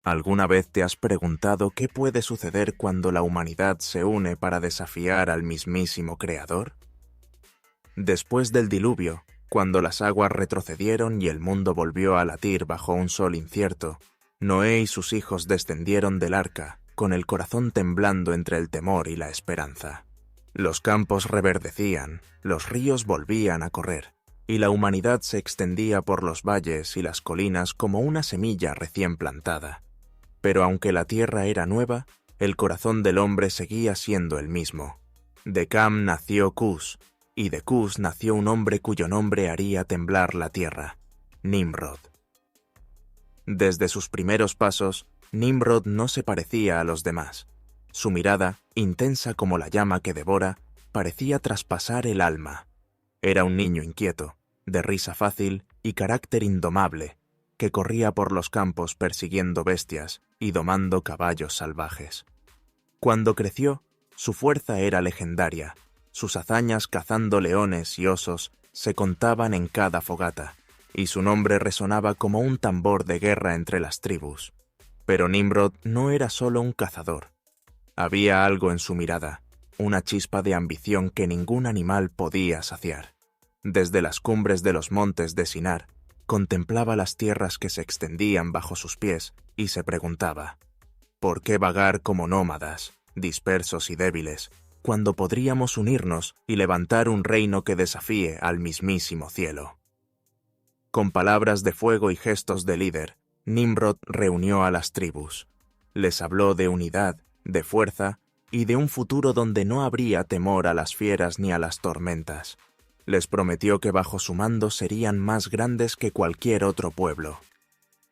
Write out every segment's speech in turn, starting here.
¿Alguna vez te has preguntado qué puede suceder cuando la humanidad se une para desafiar al mismísimo Creador? Después del diluvio, cuando las aguas retrocedieron y el mundo volvió a latir bajo un sol incierto, Noé y sus hijos descendieron del arca, con el corazón temblando entre el temor y la esperanza. Los campos reverdecían, los ríos volvían a correr, y la humanidad se extendía por los valles y las colinas como una semilla recién plantada. Pero aunque la tierra era nueva, el corazón del hombre seguía siendo el mismo. De Cam nació Cus, y de Cus nació un hombre cuyo nombre haría temblar la tierra, Nimrod. Desde sus primeros pasos, Nimrod no se parecía a los demás. Su mirada, intensa como la llama que devora, parecía traspasar el alma. Era un niño inquieto, de risa fácil y carácter indomable, que corría por los campos persiguiendo bestias y domando caballos salvajes. Cuando creció, su fuerza era legendaria. Sus hazañas cazando leones y osos se contaban en cada fogata, y su nombre resonaba como un tambor de guerra entre las tribus. Pero Nimrod no era solo un cazador. Había algo en su mirada, una chispa de ambición que ningún animal podía saciar. Desde las cumbres de los montes de Sinar, contemplaba las tierras que se extendían bajo sus pies y se preguntaba, ¿por qué vagar como nómadas, dispersos y débiles, cuando podríamos unirnos y levantar un reino que desafíe al mismísimo cielo? Con palabras de fuego y gestos de líder, Nimrod reunió a las tribus. Les habló de unidad, de fuerza y de un futuro donde no habría temor a las fieras ni a las tormentas. Les prometió que bajo su mando serían más grandes que cualquier otro pueblo.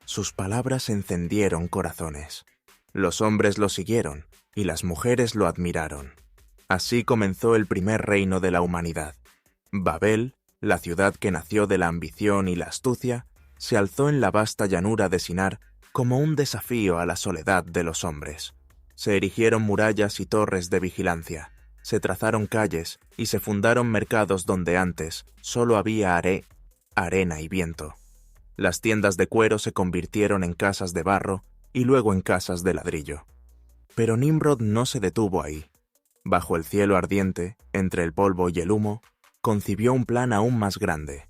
Sus palabras encendieron corazones. Los hombres lo siguieron y las mujeres lo admiraron. Así comenzó el primer reino de la humanidad. Babel, la ciudad que nació de la ambición y la astucia, se alzó en la vasta llanura de Sinar como un desafío a la soledad de los hombres. Se erigieron murallas y torres de vigilancia, se trazaron calles y se fundaron mercados donde antes solo había arena y viento. Las tiendas de cuero se convirtieron en casas de barro y luego en casas de ladrillo. Pero Nimrod no se detuvo ahí. Bajo el cielo ardiente, entre el polvo y el humo, concibió un plan aún más grande.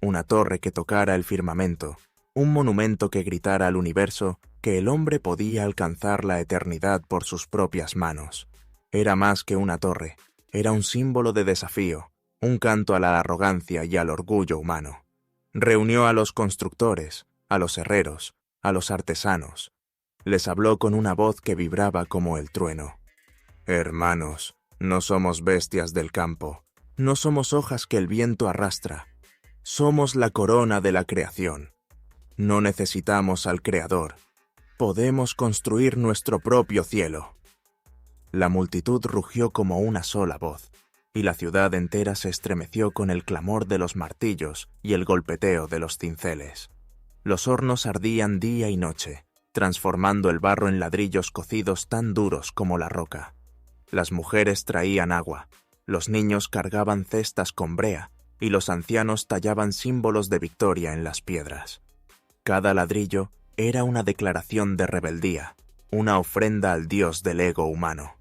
Una torre que tocara el firmamento, un monumento que gritara al universo que el hombre podía alcanzar la eternidad por sus propias manos. Era más que una torre, era un símbolo de desafío, un canto a la arrogancia y al orgullo humano. Reunió a los constructores, a los herreros, a los artesanos. Les habló con una voz que vibraba como el trueno. Hermanos, no somos bestias del campo, no somos hojas que el viento arrastra. Somos la corona de la creación. No necesitamos al Creador. Podemos construir nuestro propio cielo. La multitud rugió como una sola voz, y la ciudad entera se estremeció con el clamor de los martillos y el golpeteo de los cinceles. Los hornos ardían día y noche, transformando el barro en ladrillos cocidos tan duros como la roca. Las mujeres traían agua, los niños cargaban cestas con brea, y los ancianos tallaban símbolos de victoria en las piedras. Cada ladrillo era una declaración de rebeldía, una ofrenda al dios del ego humano.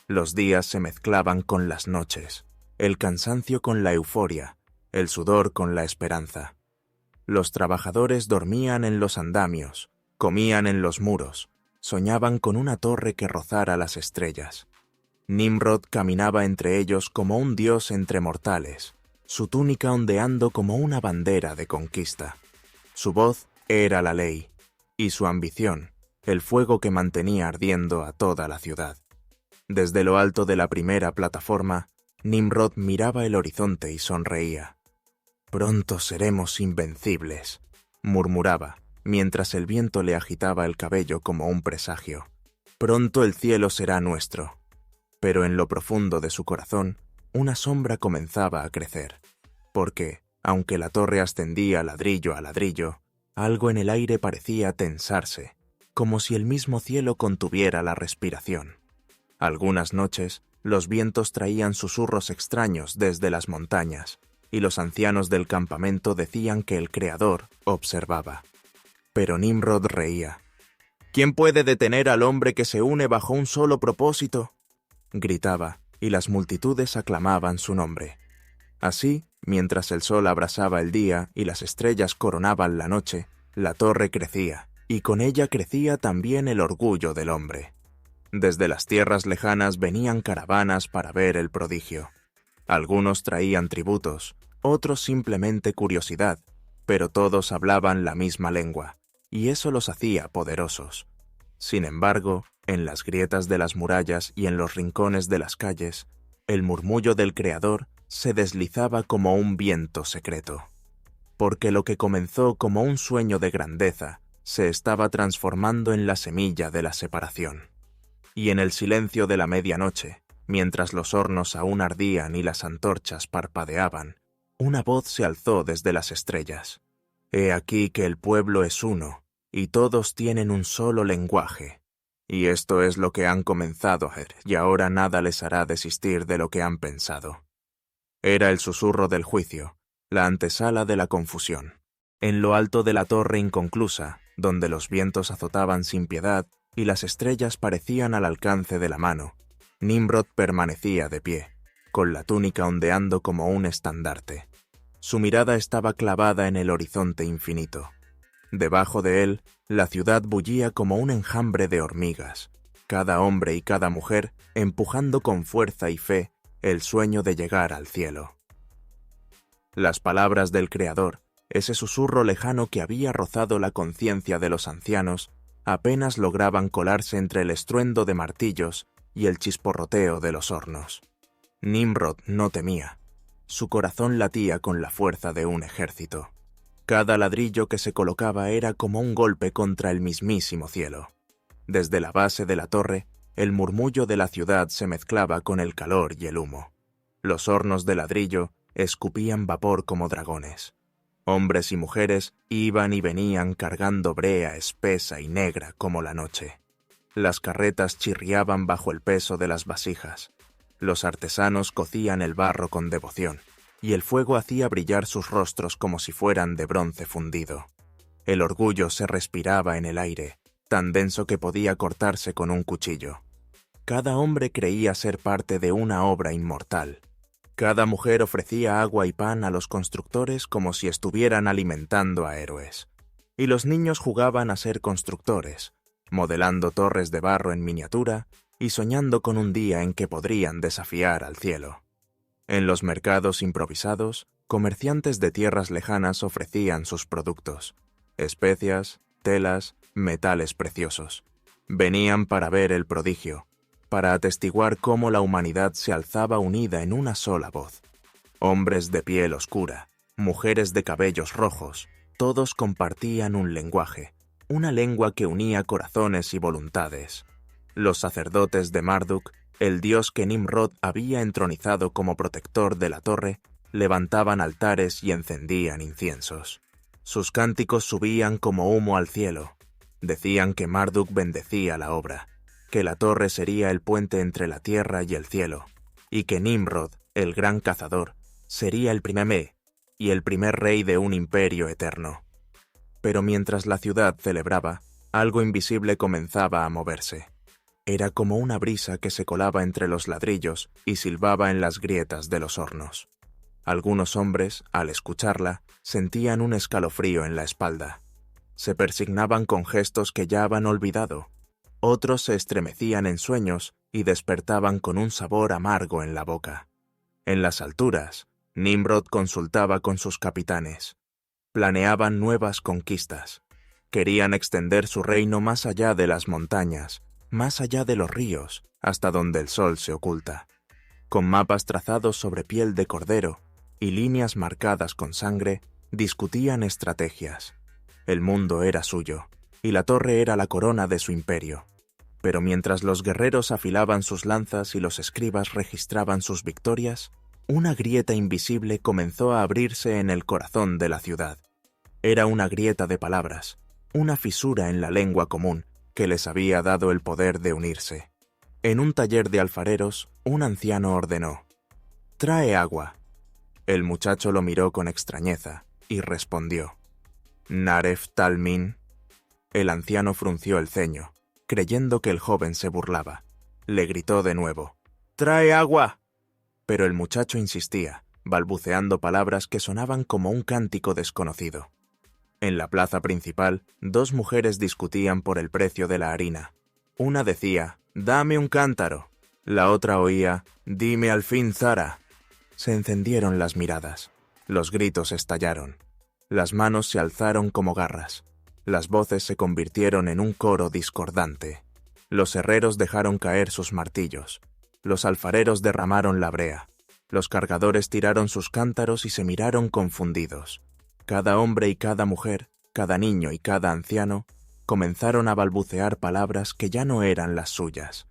Los días se mezclaban con las noches, el cansancio con la euforia, el sudor con la esperanza. Los trabajadores dormían en los andamios, comían en los muros, soñaban con una torre que rozara las estrellas. Nimrod caminaba entre ellos como un dios entre mortales, su túnica ondeando como una bandera de conquista. Su voz era la ley, y su ambición, el fuego que mantenía ardiendo a toda la ciudad. Desde lo alto de la primera plataforma, Nimrod miraba el horizonte y sonreía. «Pronto seremos invencibles», murmuraba, mientras el viento le agitaba el cabello como un presagio. «Pronto el cielo será nuestro». Pero en lo profundo de su corazón, una sombra comenzaba a crecer, porque, aunque la torre ascendía ladrillo a ladrillo, algo en el aire parecía tensarse, como si el mismo cielo contuviera la respiración. Algunas noches, los vientos traían susurros extraños desde las montañas, y los ancianos del campamento decían que el Creador observaba. Pero Nimrod reía. ¿Quién puede detener al hombre que se une bajo un solo propósito?, gritaba, y las multitudes aclamaban su nombre. Así, mientras el sol abrasaba el día y las estrellas coronaban la noche, la torre crecía, y con ella crecía también el orgullo del hombre. Desde las tierras lejanas venían caravanas para ver el prodigio. Algunos traían tributos, otros simplemente curiosidad, pero todos hablaban la misma lengua, y eso los hacía poderosos. Sin embargo, en las grietas de las murallas y en los rincones de las calles, el murmullo del Creador se deslizaba como un viento secreto. Porque lo que comenzó como un sueño de grandeza se estaba transformando en la semilla de la separación. Y en el silencio de la medianoche, mientras los hornos aún ardían y las antorchas parpadeaban, una voz se alzó desde las estrellas. He aquí que el pueblo es uno, y todos tienen un solo lenguaje. Y esto es lo que han comenzado a hacer, y ahora nada les hará desistir de lo que han pensado. Era el susurro del juicio, la antesala de la confusión. En lo alto de la torre inconclusa, donde los vientos azotaban sin piedad y las estrellas parecían al alcance de la mano, Nimrod permanecía de pie, con la túnica ondeando como un estandarte. Su mirada estaba clavada en el horizonte infinito. Debajo de él, la ciudad bullía como un enjambre de hormigas, cada hombre y cada mujer empujando con fuerza y fe el sueño de llegar al cielo. Las palabras del Creador, ese susurro lejano que había rozado la conciencia de los ancianos, apenas lograban colarse entre el estruendo de martillos y el chisporroteo de los hornos. Nimrod no temía. Su corazón latía con la fuerza de un ejército. Cada ladrillo que se colocaba era como un golpe contra el mismísimo cielo. Desde la base de la torre, el murmullo de la ciudad se mezclaba con el calor y el humo. Los hornos de ladrillo escupían vapor como dragones. Hombres y mujeres iban y venían cargando brea espesa y negra como la noche. Las carretas chirriaban bajo el peso de las vasijas. Los artesanos cocían el barro con devoción, y el fuego hacía brillar sus rostros como si fueran de bronce fundido. El orgullo se respiraba en el aire, tan denso que podía cortarse con un cuchillo. Cada hombre creía ser parte de una obra inmortal. Cada mujer ofrecía agua y pan a los constructores como si estuvieran alimentando a héroes. Y los niños jugaban a ser constructores, modelando torres de barro en miniatura y soñando con un día en que podrían desafiar al cielo. En los mercados improvisados, comerciantes de tierras lejanas ofrecían sus productos: especias, telas, metales preciosos. Venían para ver el prodigio, para atestiguar cómo la humanidad se alzaba unida en una sola voz. Hombres de piel oscura, mujeres de cabellos rojos, todos compartían un lenguaje, una lengua que unía corazones y voluntades. Los sacerdotes de Marduk, el dios que Nimrod había entronizado como protector de la torre, levantaban altares y encendían inciensos. Sus cánticos subían como humo al cielo. Decían que Marduk bendecía la obra, que la torre sería el puente entre la tierra y el cielo, y que Nimrod, el gran cazador, sería el primer y el primer rey de un imperio eterno. Pero mientras la ciudad celebraba, algo invisible comenzaba a moverse. Era como una brisa que se colaba entre los ladrillos y silbaba en las grietas de los hornos. Algunos hombres, al escucharla, sentían un escalofrío en la espalda. Se persignaban con gestos que ya habían olvidado. Otros se estremecían en sueños y despertaban con un sabor amargo en la boca. En las alturas, Nimrod consultaba con sus capitanes. Planeaban nuevas conquistas. Querían extender su reino más allá de las montañas, más allá de los ríos, hasta donde el sol se oculta. Con mapas trazados sobre piel de cordero y líneas marcadas con sangre, discutían estrategias. El mundo era suyo, y la torre era la corona de su imperio. Pero mientras los guerreros afilaban sus lanzas y los escribas registraban sus victorias, una grieta invisible comenzó a abrirse en el corazón de la ciudad. Era una grieta de palabras, una fisura en la lengua común que les había dado el poder de unirse. En un taller de alfareros, un anciano ordenó: «Trae agua». El muchacho lo miró con extrañeza y respondió: «Naref Talmin». El anciano frunció el ceño, creyendo que el joven se burlaba. Le gritó de nuevo: «¡Trae agua!». Pero el muchacho insistía, balbuceando palabras que sonaban como un cántico desconocido. En la plaza principal, dos mujeres discutían por el precio de la harina. Una decía: «¡Dame un cántaro!». La otra oía: «¡Dime al fin, Zara!». Se encendieron las miradas. Los gritos estallaron. Las manos se alzaron como garras. Las voces se convirtieron en un coro discordante. Los herreros dejaron caer sus martillos. Los alfareros derramaron la brea. Los cargadores tiraron sus cántaros y se miraron confundidos. Cada hombre y cada mujer, cada niño y cada anciano, comenzaron a balbucear palabras que ya no eran las suyas.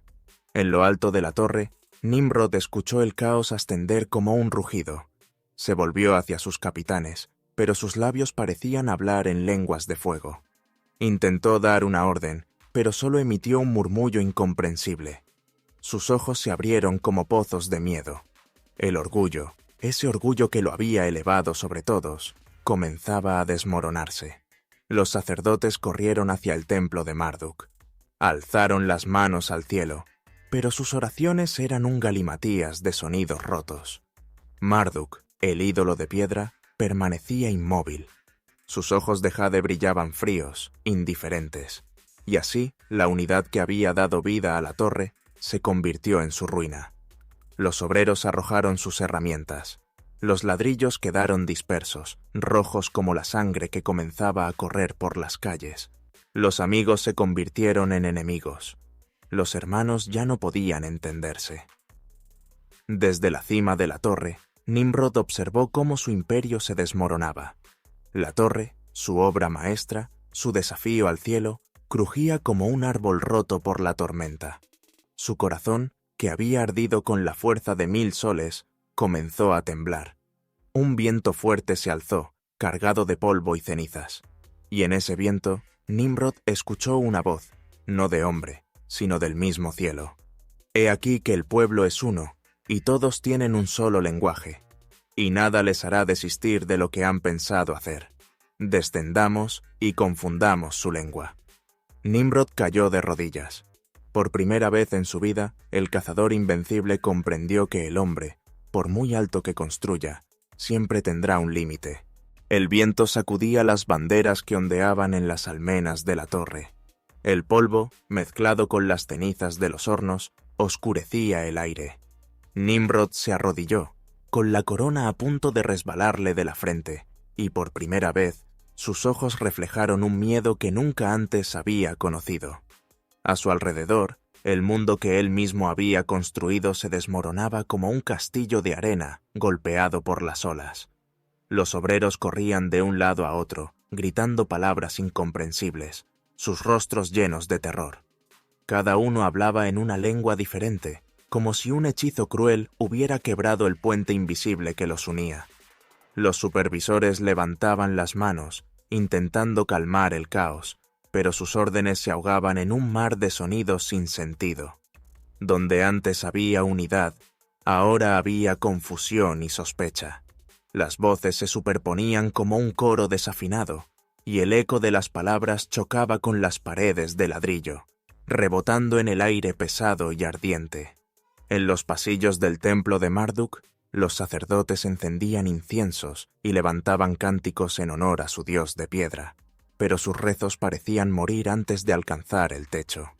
En lo alto de la torre, Nimrod escuchó el caos ascender como un rugido. Se volvió hacia sus capitanes, pero sus labios parecían hablar en lenguas de fuego. Intentó dar una orden, pero solo emitió un murmullo incomprensible. Sus ojos se abrieron como pozos de miedo. El orgullo, ese orgullo que lo había elevado sobre todos, comenzaba a desmoronarse. Los sacerdotes corrieron hacia el templo de Marduk. Alzaron las manos al cielo, pero sus oraciones eran un galimatías de sonidos rotos. Marduk, el ídolo de piedra, permanecía inmóvil. Sus ojos de jade brillaban fríos, indiferentes, y así la unidad que había dado vida a la torre se convirtió en su ruina. Los obreros arrojaron sus herramientas. Los ladrillos quedaron dispersos, rojos como la sangre que comenzaba a correr por las calles. Los amigos se convirtieron en enemigos. Los hermanos ya no podían entenderse. Desde la cima de la torre, Nimrod observó cómo su imperio se desmoronaba. La torre, su obra maestra, su desafío al cielo, crujía como un árbol roto por la tormenta. Su corazón, que había ardido con la fuerza de 1000 soles, comenzó a temblar. Un viento fuerte se alzó, cargado de polvo y cenizas. Y en ese viento, Nimrod escuchó una voz, no de hombre, sino del mismo cielo. «He aquí que el pueblo es uno, y todos tienen un solo lenguaje, y nada les hará desistir de lo que han pensado hacer. Descendamos y confundamos su lengua». Nimrod cayó de rodillas. Por primera vez en su vida, el cazador invencible comprendió que el hombre, por muy alto que construya, siempre tendrá un límite. El viento sacudía las banderas que ondeaban en las almenas de la torre. El polvo, mezclado con las cenizas de los hornos, oscurecía el aire. Nimrod se arrodilló, con la corona a punto de resbalarle de la frente, y por primera vez, sus ojos reflejaron un miedo que nunca antes había conocido. A su alrededor, el mundo que él mismo había construido se desmoronaba como un castillo de arena golpeado por las olas. Los obreros corrían de un lado a otro, gritando palabras incomprensibles, sus rostros llenos de terror. Cada uno hablaba en una lengua diferente, como si un hechizo cruel hubiera quebrado el puente invisible que los unía. Los supervisores levantaban las manos, intentando calmar el caos, pero sus órdenes se ahogaban en un mar de sonidos sin sentido. Donde antes había unidad, ahora había confusión y sospecha. Las voces se superponían como un coro desafinado, y el eco de las palabras chocaba con las paredes de ladrillo, rebotando en el aire pesado y ardiente. En los pasillos del templo de Marduk, los sacerdotes encendían inciensos y levantaban cánticos en honor a su dios de piedra, pero sus rezos parecían morir antes de alcanzar el techo.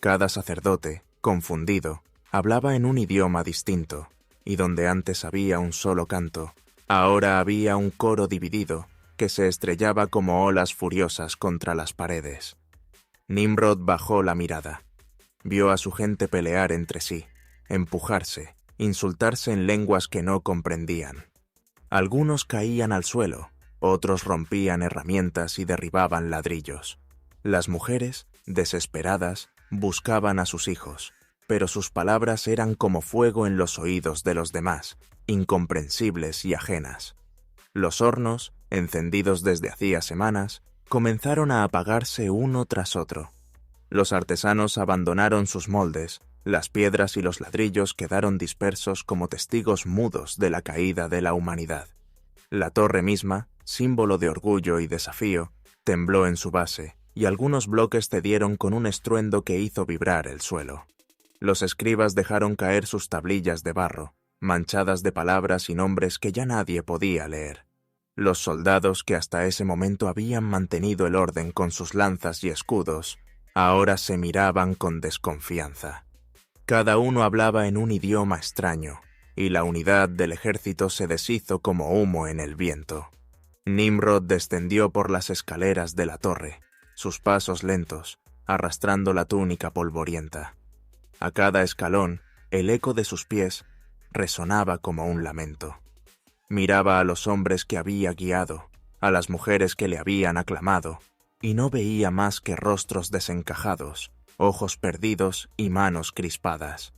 Cada sacerdote, confundido, hablaba en un idioma distinto, y donde antes había un solo canto, ahora había un coro dividido que se estrellaba como olas furiosas contra las paredes. Nimrod bajó la mirada. Vio a su gente pelear entre sí, empujarse, insultarse en lenguas que no comprendían. Algunos caían al suelo, otros rompían herramientas y derribaban ladrillos. Las mujeres, desesperadas, buscaban a sus hijos, pero sus palabras eran como fuego en los oídos de los demás, incomprensibles y ajenas. Los hornos, encendidos desde hacía semanas, comenzaron a apagarse uno tras otro. Los artesanos abandonaron sus moldes, las piedras y los ladrillos quedaron dispersos como testigos mudos de la caída de la humanidad. La torre misma, símbolo de orgullo y desafío, tembló en su base, y algunos bloques cedieron con un estruendo que hizo vibrar el suelo. Los escribas dejaron caer sus tablillas de barro, manchadas de palabras y nombres que ya nadie podía leer. Los soldados que hasta ese momento habían mantenido el orden con sus lanzas y escudos, ahora se miraban con desconfianza. Cada uno hablaba en un idioma extraño, y la unidad del ejército se deshizo como humo en el viento. Nimrod descendió por las escaleras de la torre, sus pasos lentos, arrastrando la túnica polvorienta. A cada escalón, el eco de sus pies resonaba como un lamento. Miraba a los hombres que había guiado, a las mujeres que le habían aclamado, y no veía más que rostros desencajados, ojos perdidos y manos crispadas.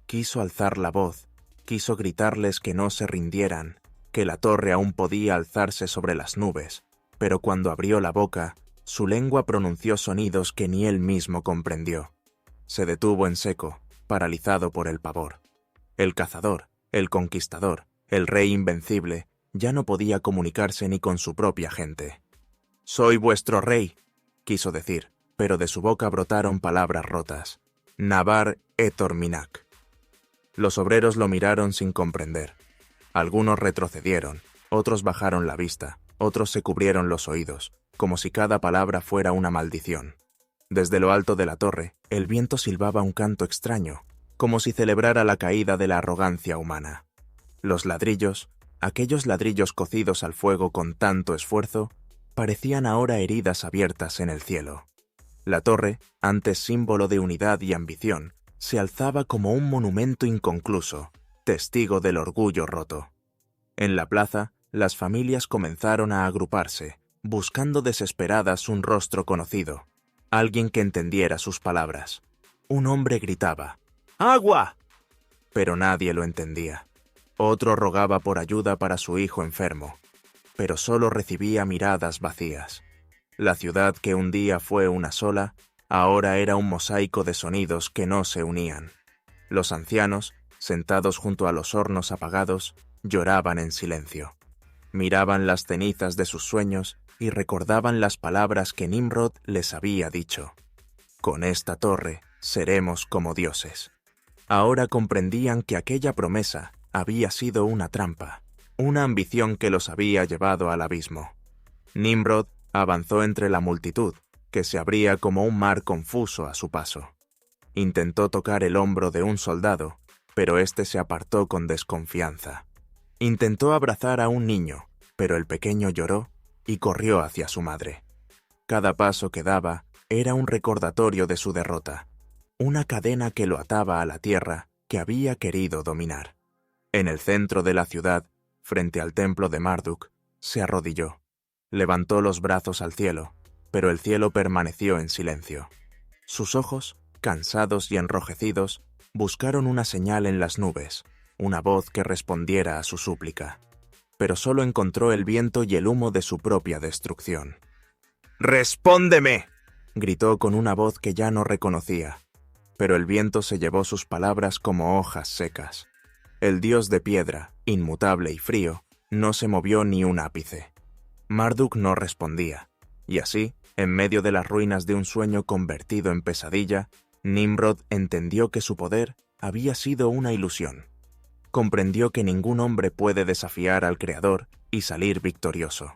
Quiso alzar la voz, quiso gritarles que no se rindieran, que la torre aún podía alzarse sobre las nubes, pero cuando abrió la boca, su lengua pronunció sonidos que ni él mismo comprendió. Se detuvo en seco, paralizado por el pavor. El cazador, el conquistador, el rey invencible, ya no podía comunicarse ni con su propia gente. «Soy vuestro rey», quiso decir, pero de su boca brotaron palabras rotas. «Nabar etor minak». Los obreros lo miraron sin comprender. Algunos retrocedieron, otros bajaron la vista, otros se cubrieron los oídos, como si cada palabra fuera una maldición. Desde lo alto de la torre, el viento silbaba un canto extraño, como si celebrara la caída de la arrogancia humana. Los ladrillos, aquellos ladrillos cocidos al fuego con tanto esfuerzo, parecían ahora heridas abiertas en el cielo. La torre, antes símbolo de unidad y ambición, se alzaba como un monumento inconcluso, testigo del orgullo roto. En la plaza, las familias comenzaron a agruparse, buscando desesperadas un rostro conocido, alguien que entendiera sus palabras. Un hombre gritaba, «¡Agua!», pero nadie lo entendía. Otro rogaba por ayuda para su hijo enfermo, pero solo recibía miradas vacías. La ciudad que un día fue una sola, ahora era un mosaico de sonidos que no se unían. Los ancianos, sentados junto a los hornos apagados, lloraban en silencio. Miraban las cenizas de sus sueños y recordaban las palabras que Nimrod les había dicho. «Con esta torre seremos como dioses». Ahora comprendían que aquella promesa había sido una trampa, una ambición que los había llevado al abismo. Nimrod avanzó entre la multitud, que se abría como un mar confuso a su paso. Intentó tocar el hombro de un soldado, pero éste se apartó con desconfianza. Intentó abrazar a un niño, pero el pequeño lloró y corrió hacia su madre. Cada paso que daba era un recordatorio de su derrota, una cadena que lo ataba a la tierra que había querido dominar. En el centro de la ciudad, frente al templo de Marduk, se arrodilló. Levantó los brazos al cielo, pero el cielo permaneció en silencio. Sus ojos, cansados y enrojecidos, buscaron una señal en las nubes, una voz que respondiera a su súplica. Pero solo encontró el viento y el humo de su propia destrucción. «¡Respóndeme!», gritó con una voz que ya no reconocía. Pero el viento se llevó sus palabras como hojas secas. El dios de piedra, inmutable y frío, no se movió ni un ápice. Marduk no respondía, y así, en medio de las ruinas de un sueño convertido en pesadilla, Nimrod entendió que su poder había sido una ilusión. Comprendió que ningún hombre puede desafiar al Creador y salir victorioso.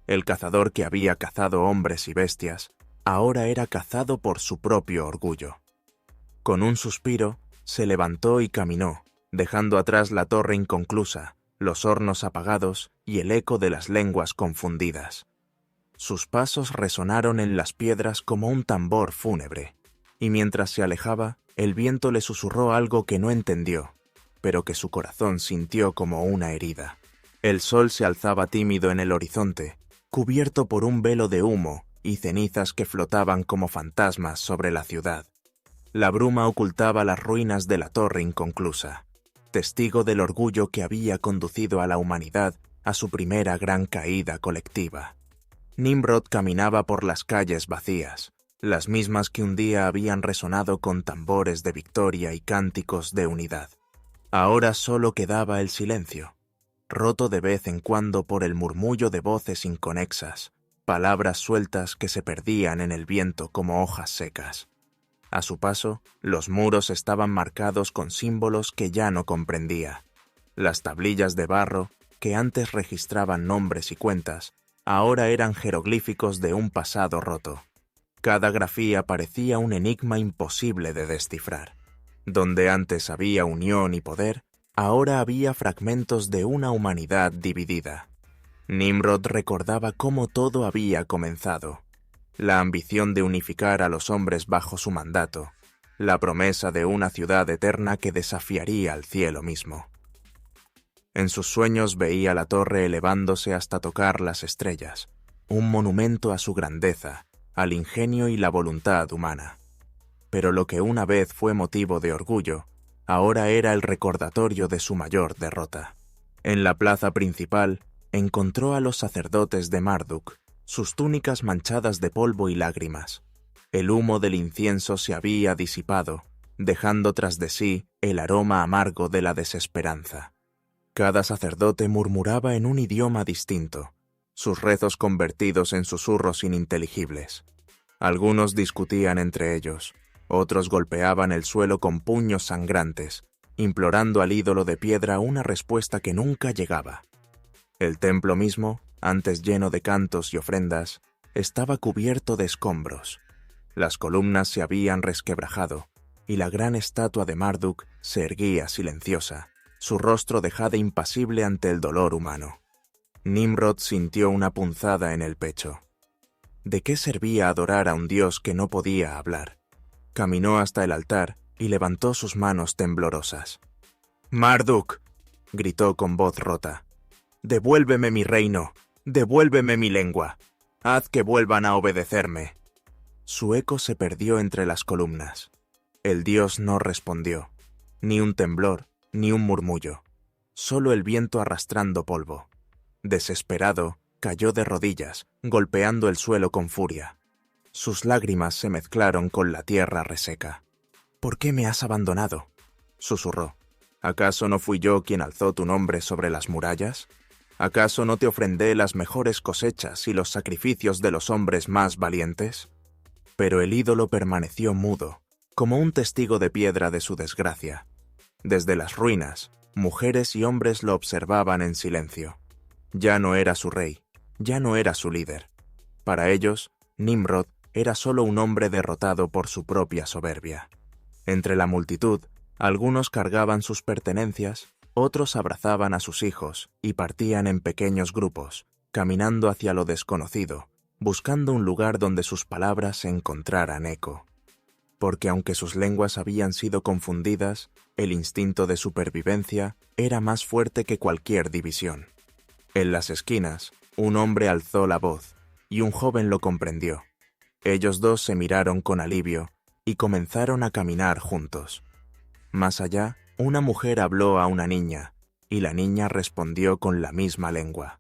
El cazador que había cazado hombres y bestias, ahora era cazado por su propio orgullo. Con un suspiro, se levantó y caminó, dejando atrás la torre inconclusa, los hornos apagados y el eco de las lenguas confundidas. Sus pasos resonaron en las piedras como un tambor fúnebre, y mientras se alejaba, el viento le susurró algo que no entendió, pero que su corazón sintió como una herida. El sol se alzaba tímido en el horizonte, cubierto por un velo de humo y cenizas que flotaban como fantasmas sobre la ciudad. La bruma ocultaba las ruinas de la torre inconclusa, testigo del orgullo que había conducido a la humanidad a su primera gran caída colectiva. Nimrod caminaba por las calles vacías, las mismas que un día habían resonado con tambores de victoria y cánticos de unidad. Ahora solo quedaba el silencio, roto de vez en cuando por el murmullo de voces inconexas, palabras sueltas que se perdían en el viento como hojas secas. A su paso, los muros estaban marcados con símbolos que ya no comprendía. Las tablillas de barro, que antes registraban nombres y cuentas, ahora eran jeroglíficos de un pasado roto. Cada grafía parecía un enigma imposible de descifrar. Donde antes había unión y poder, ahora había fragmentos de una humanidad dividida. Nimrod recordaba cómo todo había comenzado. La ambición de unificar a los hombres bajo su mandato, la promesa de una ciudad eterna que desafiaría al cielo mismo. En sus sueños veía la torre elevándose hasta tocar las estrellas, un monumento a su grandeza, al ingenio y la voluntad humana. Pero lo que una vez fue motivo de orgullo, ahora era el recordatorio de su mayor derrota. En la plaza principal, encontró a los sacerdotes de Marduk, sus túnicas manchadas de polvo y lágrimas. El humo del incienso se había disipado, dejando tras de sí el aroma amargo de la desesperanza. Cada sacerdote murmuraba en un idioma distinto, sus rezos convertidos en susurros ininteligibles. Algunos discutían entre ellos, otros golpeaban el suelo con puños sangrantes, implorando al ídolo de piedra una respuesta que nunca llegaba. El templo mismo, antes lleno de cantos y ofrendas, estaba cubierto de escombros. Las columnas se habían resquebrajado, y la gran estatua de Marduk se erguía silenciosa, su rostro de jade impasible ante el dolor humano. Nimrod sintió una punzada en el pecho. ¿De qué servía adorar a un dios que no podía hablar? Caminó hasta el altar y levantó sus manos temblorosas. «¡Marduk!», gritó con voz rota. «¡Devuélveme mi reino! ¡Devuélveme mi lengua! ¡Haz que vuelvan a obedecerme!». Su eco se perdió entre las columnas. El dios no respondió. Ni un temblor, ni un murmullo. Solo el viento arrastrando polvo. Desesperado, cayó de rodillas, golpeando el suelo con furia. Sus lágrimas se mezclaron con la tierra reseca. «¿Por qué me has abandonado?», susurró. «¿Acaso no fui yo quien alzó tu nombre sobre las murallas? ¿Acaso no te ofrendé las mejores cosechas y los sacrificios de los hombres más valientes?». Pero el ídolo permaneció mudo, como un testigo de piedra de su desgracia. Desde las ruinas, mujeres y hombres lo observaban en silencio. Ya no era su rey, ya no era su líder. Para ellos, Nimrod era solo un hombre derrotado por su propia soberbia. Entre la multitud, algunos cargaban sus pertenencias, otros abrazaban a sus hijos y partían en pequeños grupos, caminando hacia lo desconocido, buscando un lugar donde sus palabras encontraran eco. Porque aunque sus lenguas habían sido confundidas, el instinto de supervivencia era más fuerte que cualquier división. En las esquinas, un hombre alzó la voz, y un joven lo comprendió. Ellos dos se miraron con alivio y comenzaron a caminar juntos. Más allá, una mujer habló a una niña, y la niña respondió con la misma lengua.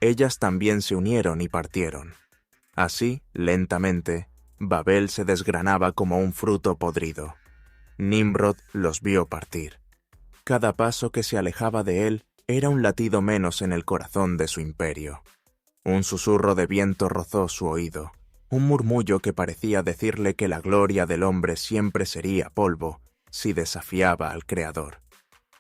Ellas también se unieron y partieron. Así, lentamente, Babel se desgranaba como un fruto podrido. Nimrod los vio partir. Cada paso que se alejaba de él era un latido menos en el corazón de su imperio. Un susurro de viento rozó su oído, un murmullo que parecía decirle que la gloria del hombre siempre sería polvo si desafiaba al Creador.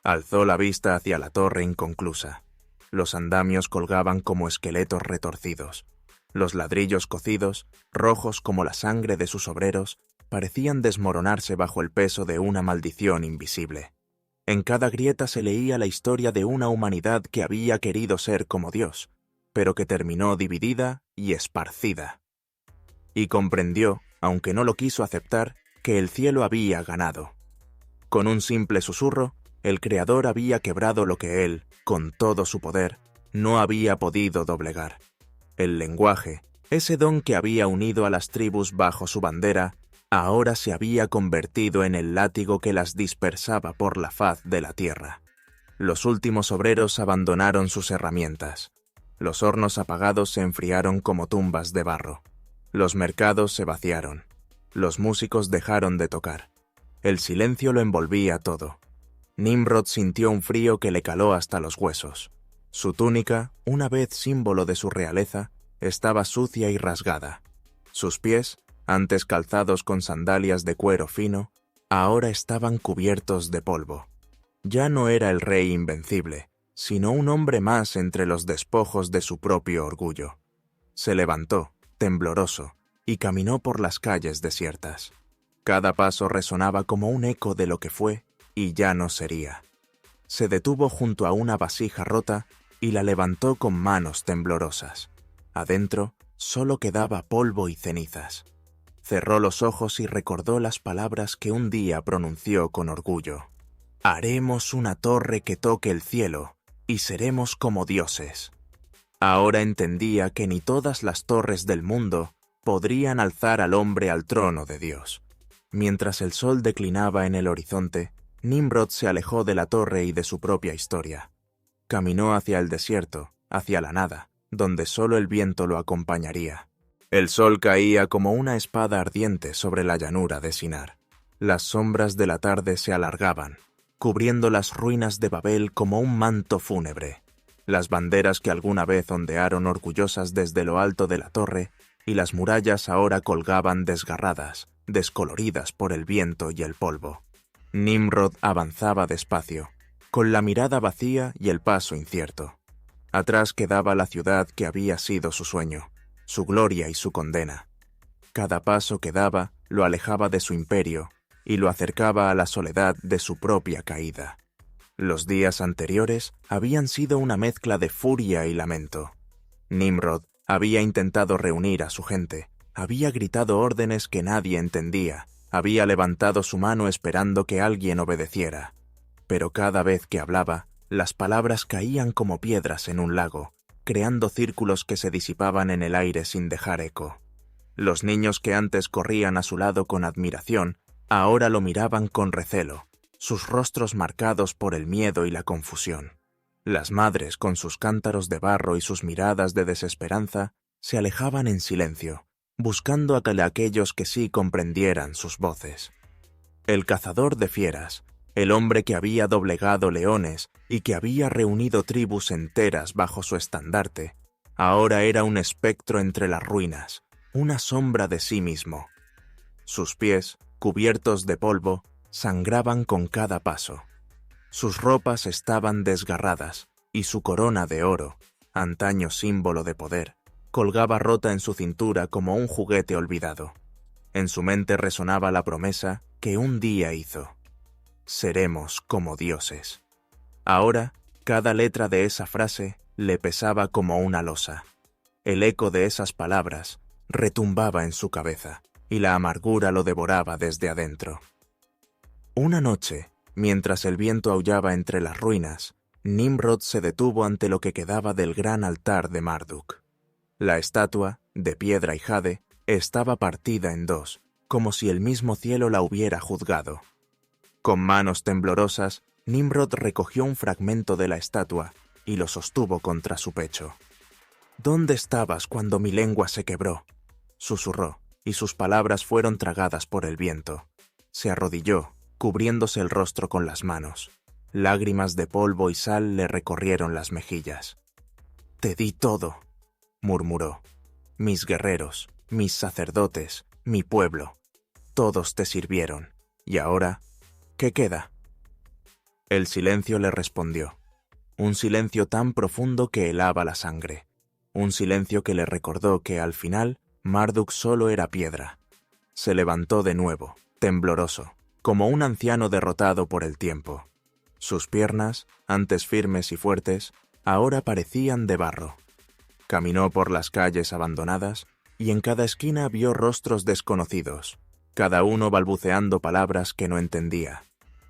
Alzó la vista hacia la torre inconclusa. Los andamios colgaban como esqueletos retorcidos. Los ladrillos cocidos, rojos como la sangre de sus obreros, parecían desmoronarse bajo el peso de una maldición invisible. En cada grieta se leía la historia de una humanidad que había querido ser como Dios, pero que terminó dividida y esparcida. Y comprendió, aunque no lo quiso aceptar, que el cielo había ganado. Con un simple susurro, el Creador había quebrado lo que él, con todo su poder, no había podido doblegar. El lenguaje, ese don que había unido a las tribus bajo su bandera, ahora se había convertido en el látigo que las dispersaba por la faz de la tierra. Los últimos obreros abandonaron sus herramientas. Los hornos apagados se enfriaron como tumbas de barro. Los mercados se vaciaron. Los músicos dejaron de tocar. El silencio lo envolvía todo. Nimrod sintió un frío que le caló hasta los huesos. Su túnica, una vez símbolo de su realeza, estaba sucia y rasgada. Sus pies, antes calzados con sandalias de cuero fino, ahora estaban cubiertos de polvo. Ya no era el rey invencible, sino un hombre más entre los despojos de su propio orgullo. Se levantó, tembloroso, y caminó por las calles desiertas. Cada paso resonaba como un eco de lo que fue y ya no sería. Se detuvo junto a una vasija rota y la levantó con manos temblorosas. Adentro solo quedaba polvo y cenizas. Cerró los ojos y recordó las palabras que un día pronunció con orgullo. «Haremos una torre que toque el cielo y seremos como dioses». Ahora entendía que ni todas las torres del mundo podrían alzar al hombre al trono de Dios. Mientras el sol declinaba en el horizonte, Nimrod se alejó de la torre y de su propia historia. Caminó hacia el desierto, hacia la nada, donde solo el viento lo acompañaría. El sol caía como una espada ardiente sobre la llanura de Sinar. Las sombras de la tarde se alargaban, cubriendo las ruinas de Babel como un manto fúnebre. Las banderas que alguna vez ondearon orgullosas desde lo alto de la torre y las murallas ahora colgaban desgarradas, descoloridas por el viento y el polvo. Nimrod avanzaba despacio, con la mirada vacía y el paso incierto. Atrás quedaba la ciudad que había sido su sueño, su gloria y su condena. Cada paso que daba lo alejaba de su imperio y lo acercaba a la soledad de su propia caída. Los días anteriores habían sido una mezcla de furia y lamento. Nimrod había intentado reunir a su gente, había gritado órdenes que nadie entendía, había levantado su mano esperando que alguien obedeciera. Pero cada vez que hablaba, las palabras caían como piedras en un lago, creando círculos que se disipaban en el aire sin dejar eco. Los niños que antes corrían a su lado con admiración, ahora lo miraban con recelo, sus rostros marcados por el miedo y la confusión. Las madres, con sus cántaros de barro y sus miradas de desesperanza, se alejaban en silencio, buscando a aquellos que sí comprendieran sus voces. El cazador de fieras, el hombre que había doblegado leones y que había reunido tribus enteras bajo su estandarte, ahora era un espectro entre las ruinas, una sombra de sí mismo. Sus pies, cubiertos de polvo, sangraban con cada paso. Sus ropas estaban desgarradas y su corona de oro, antaño símbolo de poder, colgaba rota en su cintura como un juguete olvidado. En su mente resonaba la promesa que un día hizo. Seremos como dioses. Ahora, cada letra de esa frase le pesaba como una losa. El eco de esas palabras retumbaba en su cabeza y la amargura lo devoraba desde adentro. Una noche, mientras el viento aullaba entre las ruinas, Nimrod se detuvo ante lo que quedaba del gran altar de Marduk. La estatua, de piedra y jade, estaba partida en dos, como si el mismo cielo la hubiera juzgado. Con manos temblorosas, Nimrod recogió un fragmento de la estatua y lo sostuvo contra su pecho. «¿Dónde estabas cuando mi lengua se quebró?», susurró, y sus palabras fueron tragadas por el viento. Se arrodilló, cubriéndose el rostro con las manos. Lágrimas de polvo y sal le recorrieron las mejillas. «Te di todo», murmuró. «Mis guerreros, mis sacerdotes, mi pueblo, todos te sirvieron. ¿Y ahora qué queda?». El silencio le respondió. Un silencio tan profundo que helaba la sangre. Un silencio que le recordó que, al final, Marduk solo era piedra. Se levantó de nuevo, tembloroso, como un anciano derrotado por el tiempo. Sus piernas, antes firmes y fuertes, ahora parecían de barro. Caminó por las calles abandonadas y en cada esquina vio rostros desconocidos, cada uno balbuceando palabras que no entendía.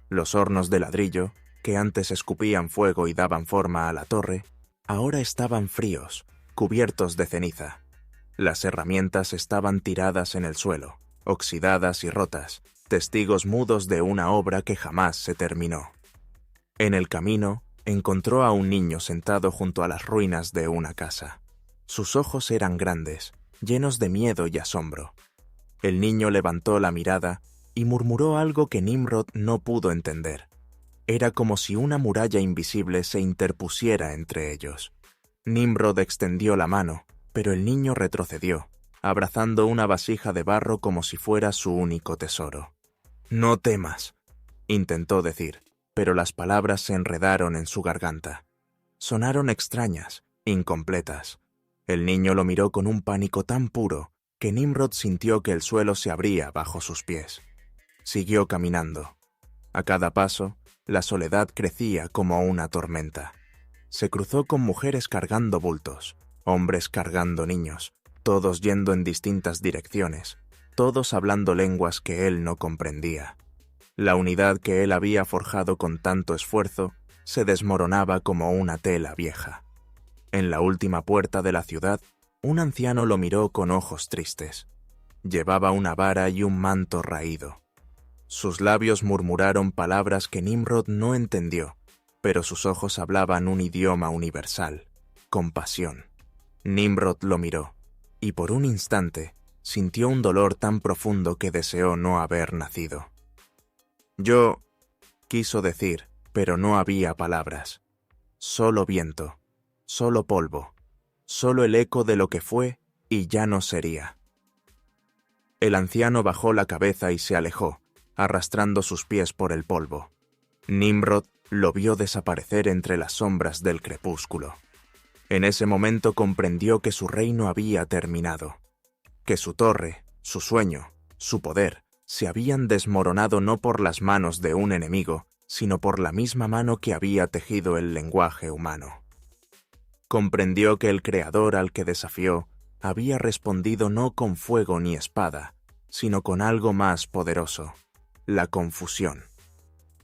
Los hornos de ladrillo, que antes escupían fuego y daban forma a la torre, ahora estaban fríos, cubiertos de ceniza. Las herramientas estaban tiradas en el suelo, oxidadas y rotas, testigos mudos de una obra que jamás se terminó. En el camino, encontró a un niño sentado junto a las ruinas de una casa. Sus ojos eran grandes, llenos de miedo y asombro. El niño levantó la mirada y murmuró algo que Nimrod no pudo entender. Era como si una muralla invisible se interpusiera entre ellos. Nimrod extendió la mano, pero el niño retrocedió, abrazando una vasija de barro como si fuera su único tesoro. «No temas», intentó decir, pero las palabras se enredaron en su garganta. Sonaron extrañas, incompletas. El niño lo miró con un pánico tan puro que Nimrod sintió que el suelo se abría bajo sus pies. Siguió caminando. A cada paso, la soledad crecía como una tormenta. Se cruzó con mujeres cargando bultos, hombres cargando niños, todos yendo en distintas direcciones, todos hablando lenguas que él no comprendía. La unidad que él había forjado con tanto esfuerzo se desmoronaba como una tela vieja. En la última puerta de la ciudad, un anciano lo miró con ojos tristes. Llevaba una vara y un manto raído. Sus labios murmuraron palabras que Nimrod no entendió, pero sus ojos hablaban un idioma universal, compasión. Nimrod lo miró, y por un instante sintió un dolor tan profundo que deseó no haber nacido. «Yo», quiso decir, pero no había palabras. Solo viento, solo polvo, solo el eco de lo que fue y ya no sería. El anciano bajó la cabeza y se alejó, arrastrando sus pies por el polvo. Nimrod lo vio desaparecer entre las sombras del crepúsculo. En ese momento comprendió que su reino había terminado, que su torre, su sueño, su poder, se habían desmoronado no por las manos de un enemigo, sino por la misma mano que había tejido el lenguaje humano. Comprendió que el Creador al que desafió había respondido no con fuego ni espada, sino con algo más poderoso, la confusión.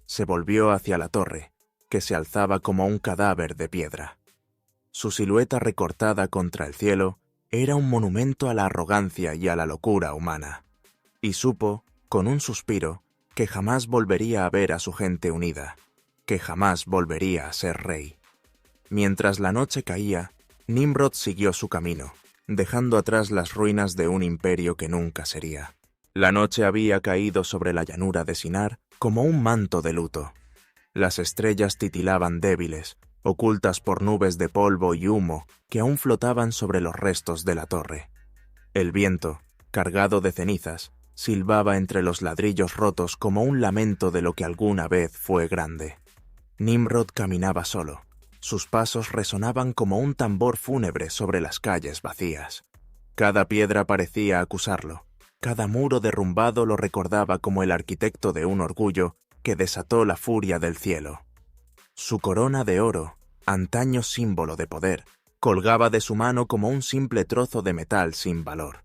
Se volvió hacia la torre, que se alzaba como un cadáver de piedra. Su silueta recortada contra el cielo era un monumento a la arrogancia y a la locura humana, y supo, con un suspiro, que jamás volvería a ver a su gente unida, que jamás volvería a ser rey. Mientras la noche caía, Nimrod siguió su camino, dejando atrás las ruinas de un imperio que nunca sería. La noche había caído sobre la llanura de Sinar como un manto de luto. Las estrellas titilaban débiles, ocultas por nubes de polvo y humo que aún flotaban sobre los restos de la torre. El viento, cargado de cenizas, silbaba entre los ladrillos rotos como un lamento de lo que alguna vez fue grande. Nimrod caminaba solo. Sus pasos resonaban como un tambor fúnebre sobre las calles vacías. Cada piedra parecía acusarlo. Cada muro derrumbado lo recordaba como el arquitecto de un orgullo que desató la furia del cielo. Su corona de oro, antaño símbolo de poder, colgaba de su mano como un simple trozo de metal sin valor.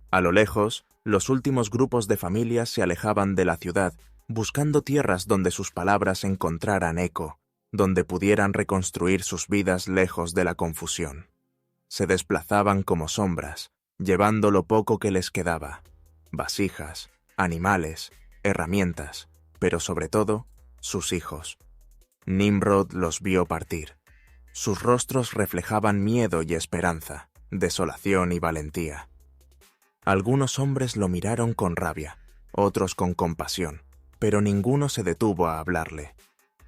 A lo lejos, los últimos grupos de familias se alejaban de la ciudad, buscando tierras donde sus palabras encontraran eco, donde pudieran reconstruir sus vidas lejos de la confusión. Se desplazaban como sombras, llevando lo poco que les quedaba: vasijas, animales, herramientas, pero sobre todo, sus hijos. Nimrod los vio partir. Sus rostros reflejaban miedo y esperanza, desolación y valentía. Algunos hombres lo miraron con rabia, otros con compasión, pero ninguno se detuvo a hablarle.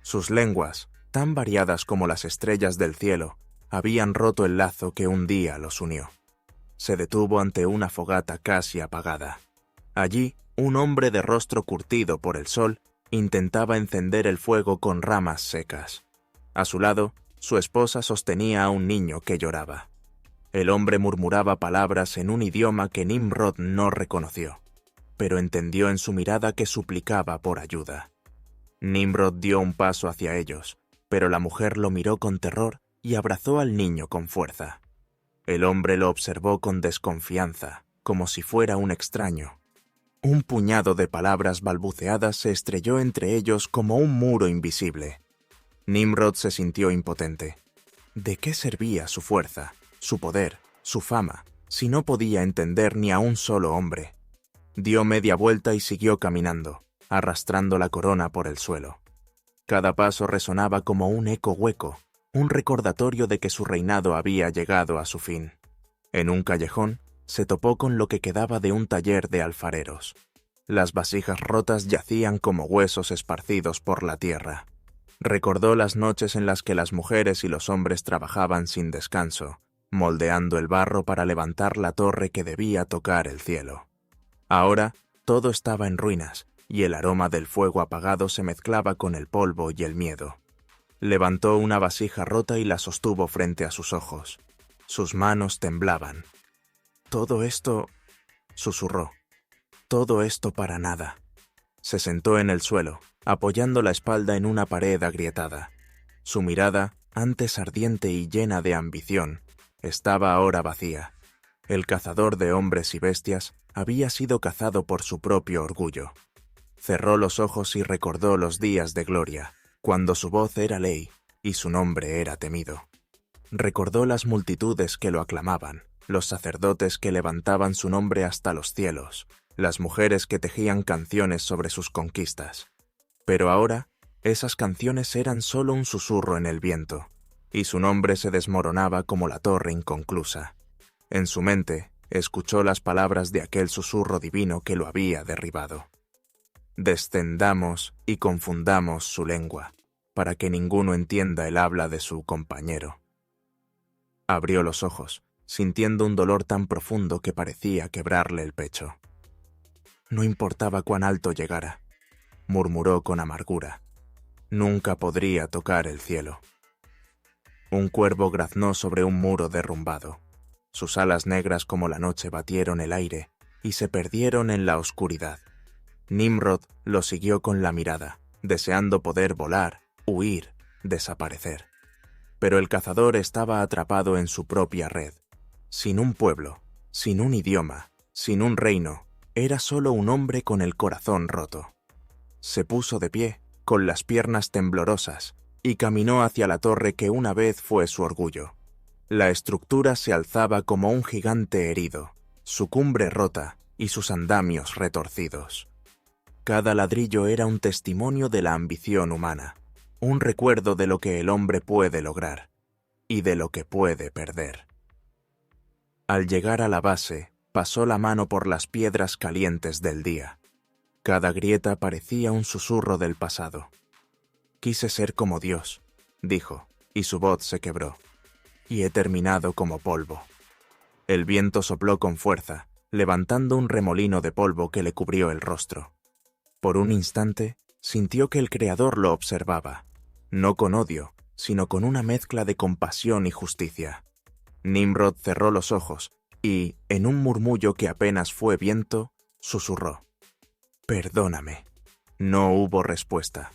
Sus lenguas, tan variadas como las estrellas del cielo, habían roto el lazo que un día los unió. Se detuvo ante una fogata casi apagada. Allí, un hombre de rostro curtido por el sol intentaba encender el fuego con ramas secas. A su lado, su esposa sostenía a un niño que lloraba. El hombre murmuraba palabras en un idioma que Nimrod no reconoció, pero entendió en su mirada que suplicaba por ayuda. Nimrod dio un paso hacia ellos, pero la mujer lo miró con terror y abrazó al niño con fuerza. El hombre lo observó con desconfianza, como si fuera un extraño. Un puñado de palabras balbuceadas se estrelló entre ellos como un muro invisible. Nimrod se sintió impotente. ¿De qué servía su fuerza, su poder, su fama, si no podía entender ni a un solo hombre? Dio media vuelta y siguió caminando, arrastrando la corona por el suelo. Cada paso resonaba como un eco hueco, un recordatorio de que su reinado había llegado a su fin. En un callejón, se topó con lo que quedaba de un taller de alfareros. Las vasijas rotas yacían como huesos esparcidos por la tierra. Recordó las noches en las que las mujeres y los hombres trabajaban sin descanso, moldeando el barro para levantar la torre que debía tocar el cielo. Ahora todo estaba en ruinas, y el aroma del fuego apagado se mezclaba con el polvo y el miedo. Levantó una vasija rota y la sostuvo frente a sus ojos. Sus manos temblaban. «Todo esto», susurró, «todo esto para nada». Se sentó en el suelo, apoyando la espalda en una pared agrietada. Su mirada, antes ardiente y llena de ambición, estaba ahora vacía. El cazador de hombres y bestias había sido cazado por su propio orgullo. Cerró los ojos y recordó los días de gloria, cuando su voz era ley y su nombre era temido. Recordó las multitudes que lo aclamaban, los sacerdotes que levantaban su nombre hasta los cielos, las mujeres que tejían canciones sobre sus conquistas. Pero ahora, esas canciones eran solo un susurro en el viento, y su nombre se desmoronaba como la torre inconclusa. En su mente, escuchó las palabras de aquel susurro divino que lo había derribado. Descendamos y confundamos su lengua, para que ninguno entienda el habla de su compañero. Abrió los ojos, sintiendo un dolor tan profundo que parecía quebrarle el pecho. No importaba cuán alto llegara, murmuró con amargura. Nunca podría tocar el cielo. Un cuervo graznó sobre un muro derrumbado. Sus alas negras como la noche batieron el aire y se perdieron en la oscuridad. Nimrod lo siguió con la mirada, deseando poder volar, huir, desaparecer. Pero el cazador estaba atrapado en su propia red. Sin un pueblo, sin un idioma, sin un reino, era solo un hombre con el corazón roto. Se puso de pie, con las piernas temblorosas, y caminó hacia la torre que una vez fue su orgullo. La estructura se alzaba como un gigante herido, su cumbre rota y sus andamios retorcidos. Cada ladrillo era un testimonio de la ambición humana, un recuerdo de lo que el hombre puede lograr y de lo que puede perder. Al llegar a la base, pasó la mano por las piedras calientes del día. Cada grieta parecía un susurro del pasado. «Quise ser como Dios», dijo, y su voz se quebró. «Y he terminado como polvo». El viento sopló con fuerza, levantando un remolino de polvo que le cubrió el rostro. Por un instante, sintió que el Creador lo observaba, no con odio, sino con una mezcla de compasión y justicia. Nimrod cerró los ojos y, en un murmullo que apenas fue viento, susurró: «Perdóname». No hubo respuesta.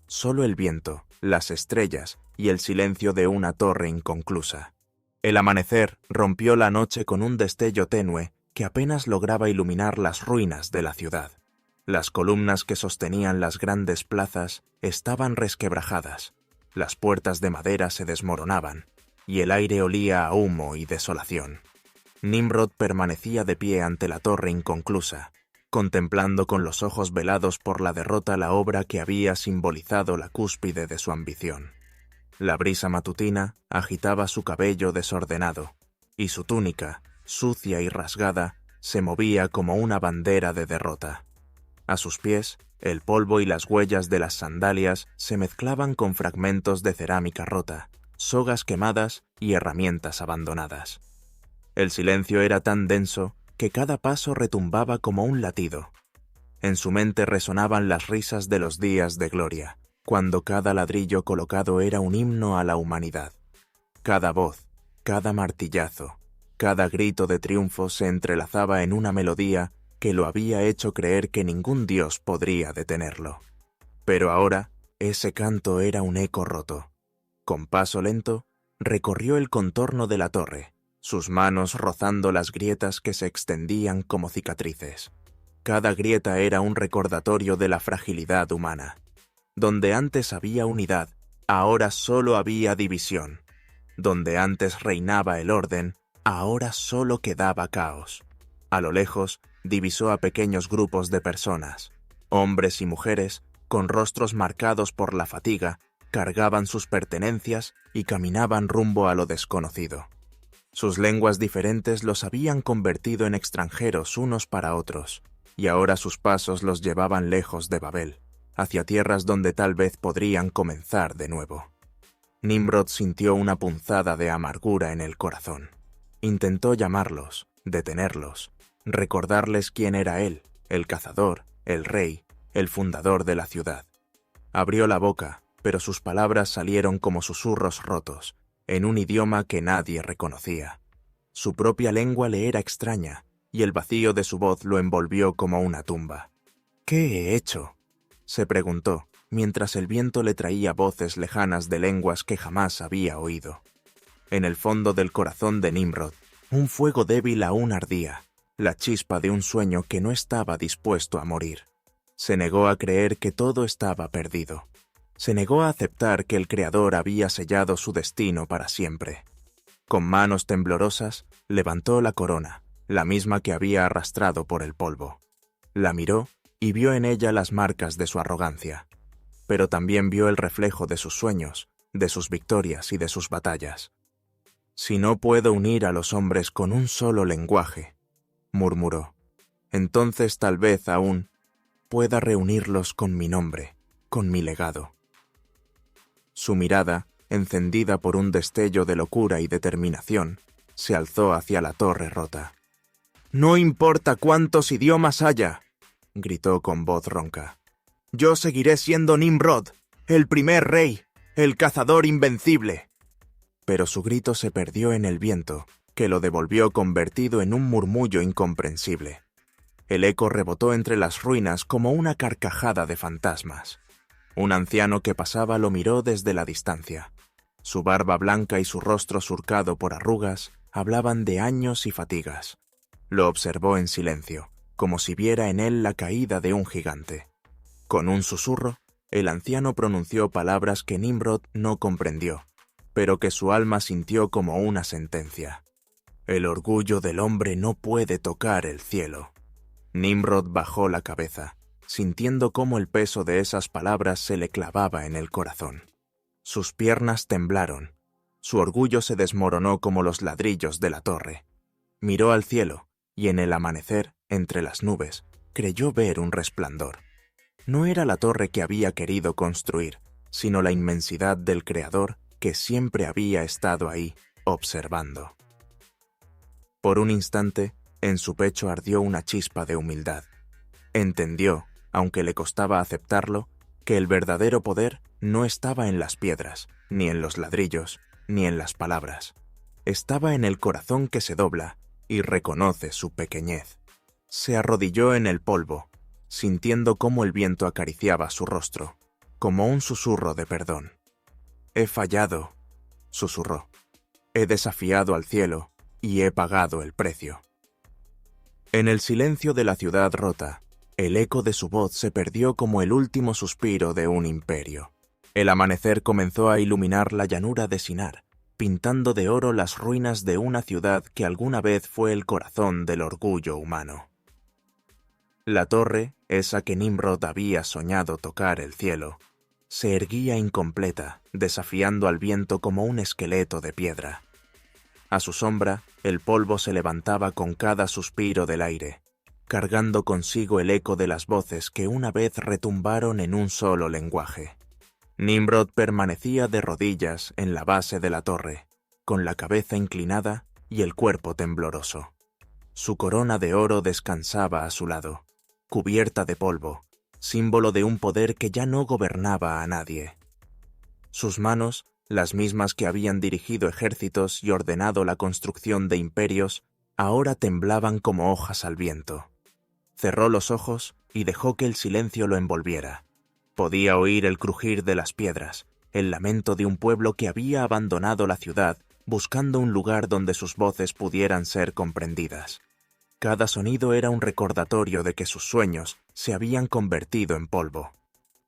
Solo el viento, las estrellas y el silencio de una torre inconclusa. El amanecer rompió la noche con un destello tenue que apenas lograba iluminar las ruinas de la ciudad. Las columnas que sostenían las grandes plazas estaban resquebrajadas, las puertas de madera se desmoronaban, y el aire olía a humo y desolación. Nimrod permanecía de pie ante la torre inconclusa, contemplando con los ojos velados por la derrota la obra que había simbolizado la cúspide de su ambición. La brisa matutina agitaba su cabello desordenado, y su túnica, sucia y rasgada, se movía como una bandera de derrota. A sus pies, el polvo y las huellas de las sandalias se mezclaban con fragmentos de cerámica rota, sogas quemadas y herramientas abandonadas. El silencio era tan denso que cada paso retumbaba como un latido. En su mente resonaban las risas de los días de gloria, cuando cada ladrillo colocado era un himno a la humanidad. Cada voz, cada martillazo, cada grito de triunfo se entrelazaba en una melodía que lo había hecho creer que ningún dios podría detenerlo. Pero ahora, ese canto era un eco roto. Con paso lento, recorrió el contorno de la torre, sus manos rozando las grietas que se extendían como cicatrices. Cada grieta era un recordatorio de la fragilidad humana. Donde antes había unidad, ahora solo había división. Donde antes reinaba el orden, ahora solo quedaba caos. A lo lejos, divisó a pequeños grupos de personas. Hombres y mujeres, con rostros marcados por la fatiga, cargaban sus pertenencias y caminaban rumbo a lo desconocido. Sus lenguas diferentes los habían convertido en extranjeros unos para otros, y ahora sus pasos los llevaban lejos de Babel, hacia tierras donde tal vez podrían comenzar de nuevo. Nimrod sintió una punzada de amargura en el corazón. Intentó llamarlos, detenerlos, recordarles quién era él, el cazador, el rey, el fundador de la ciudad. Abrió la boca, pero sus palabras salieron como susurros rotos, en un idioma que nadie reconocía. Su propia lengua le era extraña, y el vacío de su voz lo envolvió como una tumba. «¿Qué he hecho?», se preguntó, mientras el viento le traía voces lejanas de lenguas que jamás había oído. En el fondo del corazón de Nimrod, un fuego débil aún ardía, la chispa de un sueño que no estaba dispuesto a morir. Se negó a creer que todo estaba perdido. Se negó a aceptar que el Creador había sellado su destino para siempre. Con manos temblorosas, levantó la corona, la misma que había arrastrado por el polvo. La miró y vio en ella las marcas de su arrogancia, pero también vio el reflejo de sus sueños, de sus victorias y de sus batallas. «Si no puedo unir a los hombres con un solo lenguaje», murmuró, «entonces tal vez aún pueda reunirlos con mi nombre, con mi legado». Su mirada, encendida por un destello de locura y determinación, se alzó hacia la torre rota. «No importa cuántos idiomas haya», gritó con voz ronca. «Yo seguiré siendo Nimrod, el primer rey, el cazador invencible». Pero su grito se perdió en el viento, que lo devolvió convertido en un murmullo incomprensible. El eco rebotó entre las ruinas como una carcajada de fantasmas. Un anciano que pasaba lo miró desde la distancia. Su barba blanca y su rostro surcado por arrugas hablaban de años y fatigas. Lo observó en silencio, como si viera en él la caída de un gigante. Con un susurro, el anciano pronunció palabras que Nimrod no comprendió, pero que su alma sintió como una sentencia. «El orgullo del hombre no puede tocar el cielo». Nimrod bajó la cabeza, sintiendo cómo el peso de esas palabras se le clavaba en el corazón. Sus piernas temblaron. Su orgullo se desmoronó como los ladrillos de la torre. Miró al cielo, y en el amanecer, entre las nubes, creyó ver un resplandor. No era la torre que había querido construir, sino la inmensidad del Creador que siempre había estado ahí, observando. Por un instante, en su pecho ardió una chispa de humildad. Entendió, aunque le costaba aceptarlo, que el verdadero poder no estaba en las piedras, ni en los ladrillos, ni en las palabras. Estaba en el corazón que se dobla y reconoce su pequeñez. Se arrodilló en el polvo, sintiendo cómo el viento acariciaba su rostro, como un susurro de perdón. «He fallado», susurró. «He desafiado al cielo y he pagado el precio». En el silencio de la ciudad rota, el eco de su voz se perdió como el último suspiro de un imperio. El amanecer comenzó a iluminar la llanura de Sinar, pintando de oro las ruinas de una ciudad que alguna vez fue el corazón del orgullo humano. La torre, esa que Nimrod había soñado tocar el cielo, se erguía incompleta, desafiando al viento como un esqueleto de piedra. A su sombra, el polvo se levantaba con cada suspiro del aire, cargando consigo el eco de las voces que una vez retumbaron en un solo lenguaje. Nimrod permanecía de rodillas en la base de la torre, con la cabeza inclinada y el cuerpo tembloroso. Su corona de oro descansaba a su lado, cubierta de polvo, símbolo de un poder que ya no gobernaba a nadie. Sus manos, las mismas que habían dirigido ejércitos y ordenado la construcción de imperios, ahora temblaban como hojas al viento. Cerró los ojos y dejó que el silencio lo envolviera. Podía oír el crujir de las piedras, el lamento de un pueblo que había abandonado la ciudad buscando un lugar donde sus voces pudieran ser comprendidas. Cada sonido era un recordatorio de que sus sueños se habían convertido en polvo.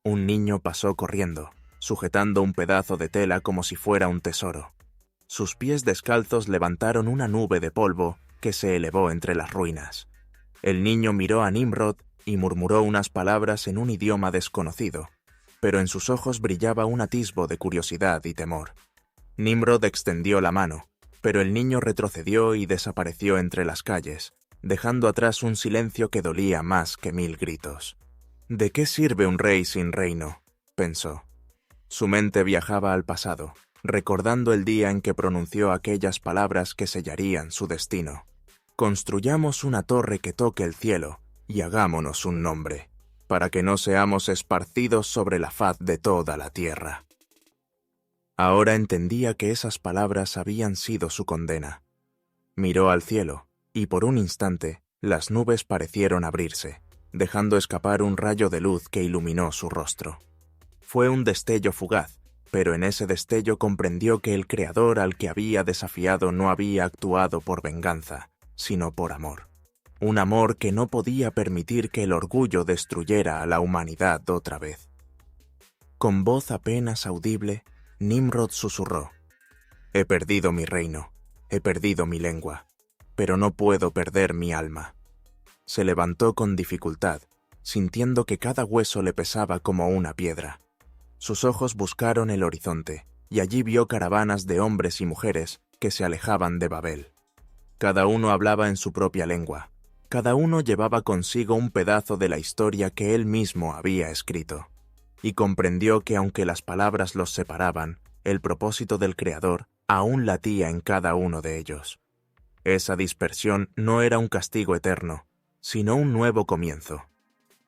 Un niño pasó corriendo, sujetando un pedazo de tela como si fuera un tesoro. Sus pies descalzos levantaron una nube de polvo que se elevó entre las ruinas. El niño miró a Nimrod y murmuró unas palabras en un idioma desconocido, pero en sus ojos brillaba un atisbo de curiosidad y temor. Nimrod extendió la mano, pero el niño retrocedió y desapareció entre las calles, dejando atrás un silencio que dolía más que 1000 gritos. «¿De qué sirve un rey sin reino?», pensó. Su mente viajaba al pasado, recordando el día en que pronunció aquellas palabras que sellarían su destino. Construyamos una torre que toque el cielo y hagámonos un nombre, para que no seamos esparcidos sobre la faz de toda la tierra. Ahora entendía que esas palabras habían sido su condena. Miró al cielo, y por un instante las nubes parecieron abrirse, dejando escapar un rayo de luz que iluminó su rostro. Fue un destello fugaz, pero en ese destello comprendió que el Creador al que había desafiado no había actuado por venganza, sino por amor. Un amor que no podía permitir que el orgullo destruyera a la humanidad otra vez. Con voz apenas audible, Nimrod susurró: «He perdido mi reino, he perdido mi lengua, pero no puedo perder mi alma». Se levantó con dificultad, sintiendo que cada hueso le pesaba como una piedra. Sus ojos buscaron el horizonte, y allí vio caravanas de hombres y mujeres que se alejaban de Babel. Cada uno hablaba en su propia lengua. Cada uno llevaba consigo un pedazo de la historia que él mismo había escrito. Y comprendió que aunque las palabras los separaban, el propósito del Creador aún latía en cada uno de ellos. Esa dispersión no era un castigo eterno, sino un nuevo comienzo.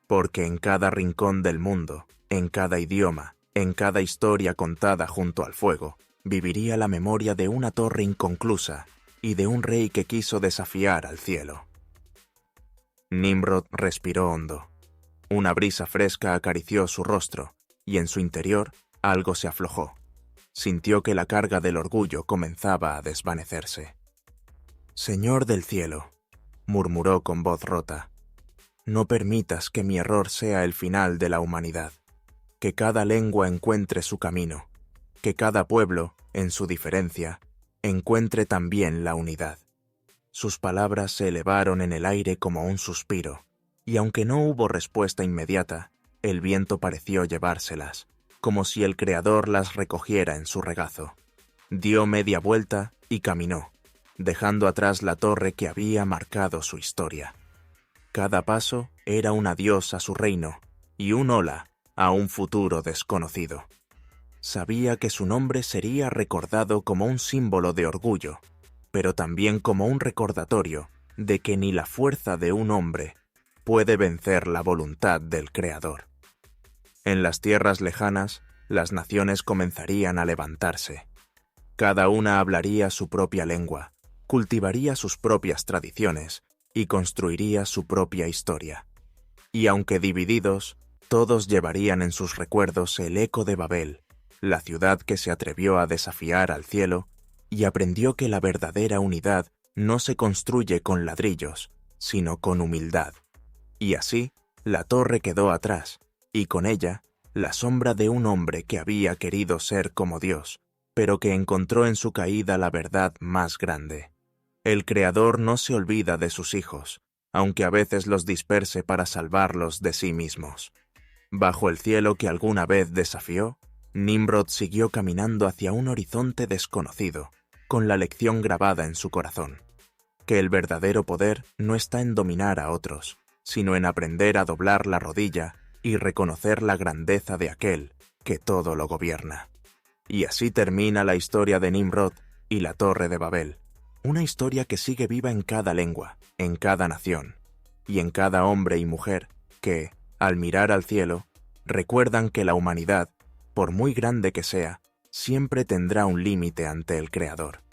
Porque en cada rincón del mundo, en cada idioma, en cada historia contada junto al fuego, viviría la memoria de una torre inconclusa y de un rey que quiso desafiar al cielo. Nimrod respiró hondo. Una brisa fresca acarició su rostro, y en su interior algo se aflojó. Sintió que la carga del orgullo comenzaba a desvanecerse. «Señor del cielo», murmuró con voz rota, «no permitas que mi error sea el final de la humanidad. Que cada lengua encuentre su camino, que cada pueblo, en su diferencia, encuentre también la unidad». Sus palabras se elevaron en el aire como un suspiro, y aunque no hubo respuesta inmediata, el viento pareció llevárselas, como si el Creador las recogiera en su regazo. Dio media vuelta y caminó, dejando atrás la torre que había marcado su historia. Cada paso era un adiós a su reino y un hola a un futuro desconocido. Sabía que su nombre sería recordado como un símbolo de orgullo, pero también como un recordatorio de que ni la fuerza de un hombre puede vencer la voluntad del Creador. En las tierras lejanas, las naciones comenzarían a levantarse. Cada una hablaría su propia lengua, cultivaría sus propias tradiciones y construiría su propia historia. Y aunque divididos, todos llevarían en sus recuerdos el eco de Babel, la ciudad que se atrevió a desafiar al cielo y aprendió que la verdadera unidad no se construye con ladrillos, sino con humildad. Y así, la torre quedó atrás, y con ella, la sombra de un hombre que había querido ser como Dios, pero que encontró en su caída la verdad más grande. El Creador no se olvida de sus hijos, aunque a veces los disperse para salvarlos de sí mismos. Bajo el cielo que alguna vez desafió, Nimrod siguió caminando hacia un horizonte desconocido, con la lección grabada en su corazón, que el verdadero poder no está en dominar a otros, sino en aprender a doblar la rodilla y reconocer la grandeza de aquel que todo lo gobierna. Y así termina la historia de Nimrod y la Torre de Babel, una historia que sigue viva en cada lengua, en cada nación, y en cada hombre y mujer que, al mirar al cielo, recuerdan que la humanidad, por muy grande que sea, siempre tendrá un límite ante el Creador.